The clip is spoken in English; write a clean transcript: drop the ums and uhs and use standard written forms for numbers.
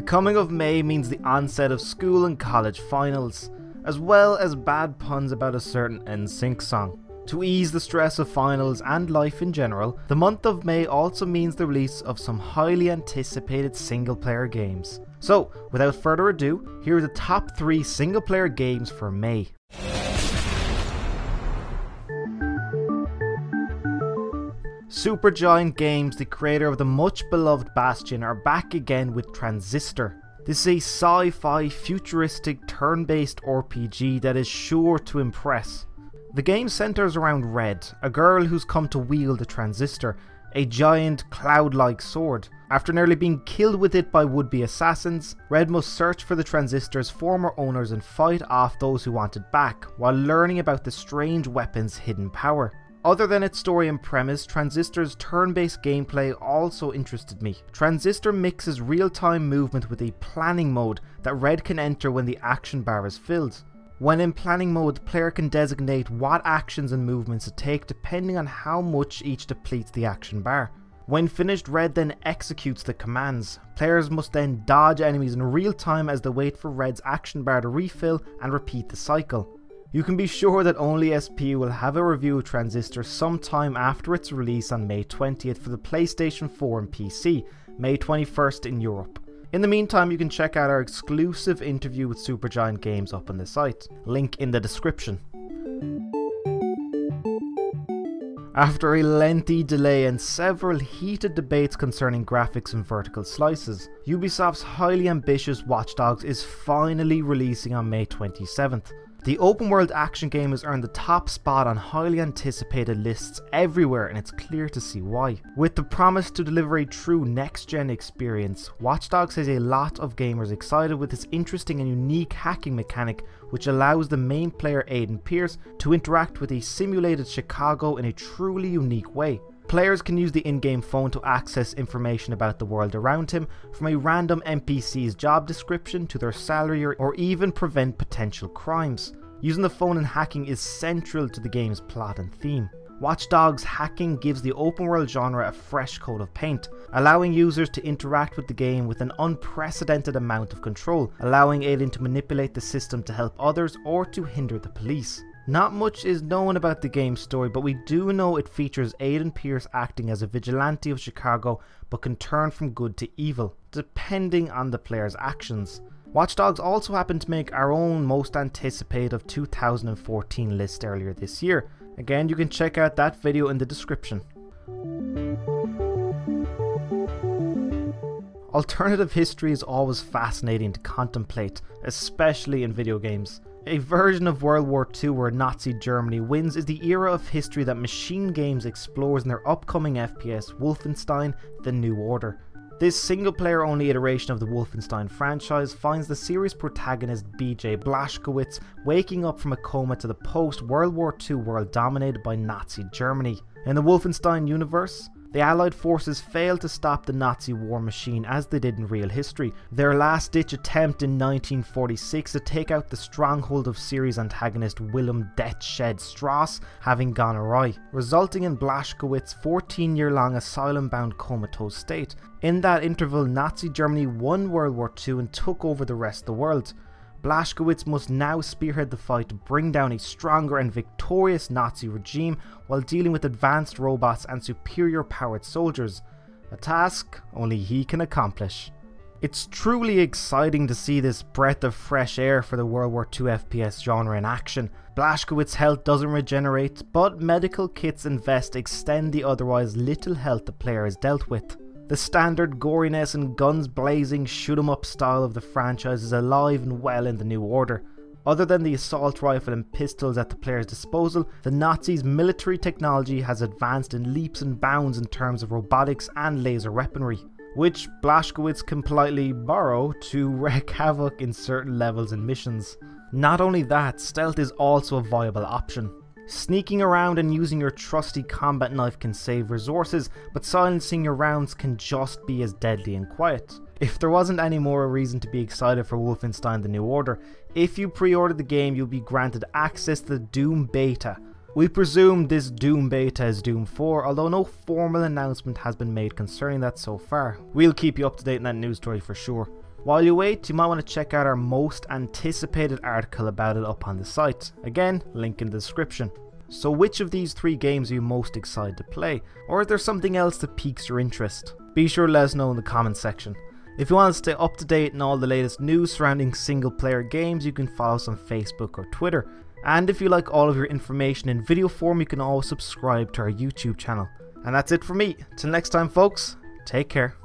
The coming of May means the onset of school and college finals, as well as bad puns about a certain NSYNC song. To ease the stress of finals and life in general, the month of May also means the release of some highly anticipated single player games. So, without further ado, here are the top 3 single player games for May. Supergiant Games, the creator of the much beloved Bastion, are back again with Transistor. This is a sci-fi futuristic turn-based RPG that is sure to impress. The game centers around Red, a girl who's come to wield a transistor, a giant cloud-like sword. After nearly being killed with it by would-be assassins, Red must search for the transistor's former owners and fight off those who want it back, while learning about the strange weapon's hidden power. Other than its story and premise, Transistor's turn-based gameplay also interested me. Transistor mixes real-time movement with a planning mode that Red can enter when the action bar is filled. When in planning mode, the player can designate what actions and movements to take depending on how much each depletes the action bar. When finished, Red then executes the commands. Players must then dodge enemies in real time as they wait for Red's action bar to refill and repeat the cycle. You can be sure that only SP will have a review of Transistor sometime after its release on May 20th for the PlayStation 4 and PC, May 21st in Europe. In the meantime, you can check out our exclusive interview with Supergiant Games up on the site, link in the description. After a lengthy delay and several heated debates concerning graphics and vertical slices, Ubisoft's highly ambitious Watch Dogs is finally releasing on May 27th. The open world action game has earned the top spot on highly anticipated lists everywhere, and it's clear to see why. With the promise to deliver a true next gen experience, Watch Dogs has a lot of gamers excited with its interesting and unique hacking mechanic, which allows the main player Aiden Pierce to interact with a simulated Chicago in a truly unique way. Players can use the in-game phone to access information about the world around him, from a random NPC's job description to their salary, or even prevent potential crimes. Using the phone and hacking is central to the game's plot and theme. Watch Dogs hacking gives the open world genre a fresh coat of paint, allowing users to interact with the game with an unprecedented amount of control, allowing Aiden to manipulate the system to help others or to hinder the police. Not much is known about the game's story, but we do know it features Aiden Pierce acting as a vigilante of Chicago, but can turn from good to evil, depending on the player's actions. Watch Dogs also happened to make our own most anticipated of 2014 list earlier this year. Again, you can check out that video in the description. Alternative history is always fascinating to contemplate, especially in video games. A version of World War II where Nazi Germany wins is the era of history that Machine Games explores in their upcoming FPS Wolfenstein: The New Order. This single-player only iteration of the Wolfenstein franchise finds the series protagonist BJ Blazkowicz waking up from a coma to the post-World War II world dominated by Nazi Germany. In the Wolfenstein universe, the Allied forces failed to stop the Nazi war machine as they did in real history, their last-ditch attempt in 1946 to take out the stronghold of series antagonist Willem Deathshed Strauss having gone awry, resulting in Blazkowicz's 14-year-long asylum-bound comatose state. In that interval, Nazi Germany won World War II and took over the rest of the world. Blazkowicz must now spearhead the fight to bring down a stronger and victorious Nazi regime while dealing with advanced robots and superior powered soldiers, a task only he can accomplish. It's truly exciting to see this breath of fresh air for the World War II FPS genre in action. Blazkowicz's health doesn't regenerate, but medical kits and vests extend the otherwise little health the player is dealt with. The standard goriness and guns blazing shoot 'em up style of the franchise is alive and well in the New Order. Other than the assault rifle and pistols at the player's disposal, the Nazis' military technology has advanced in leaps and bounds in terms of robotics and laser weaponry, which Blazkowicz can politely borrow to wreak havoc in certain levels and missions. Not only that, stealth is also a viable option. Sneaking around and using your trusty combat knife can save resources, but silencing your rounds can just be as deadly and quiet. If there wasn't any more reason to be excited for Wolfenstein: The New Order, if you pre-order the game you'll be granted access to the Doom Beta. We presume this Doom Beta is Doom 4, although no formal announcement has been made concerning that so far. We'll keep you up to date on that news story for sure. While you wait, you might want to check out our most anticipated article about it up on the site. Again, link in the description. So which of these 3 games are you most excited to play? Or is there something else that piques your interest? Be sure to let us know in the comments section. If you want to stay up to date on all the latest news surrounding single player games, you can follow us on Facebook or Twitter. And if you like all of your information in video form, you can always subscribe to our YouTube channel. And that's it for me. Till next time folks, take care.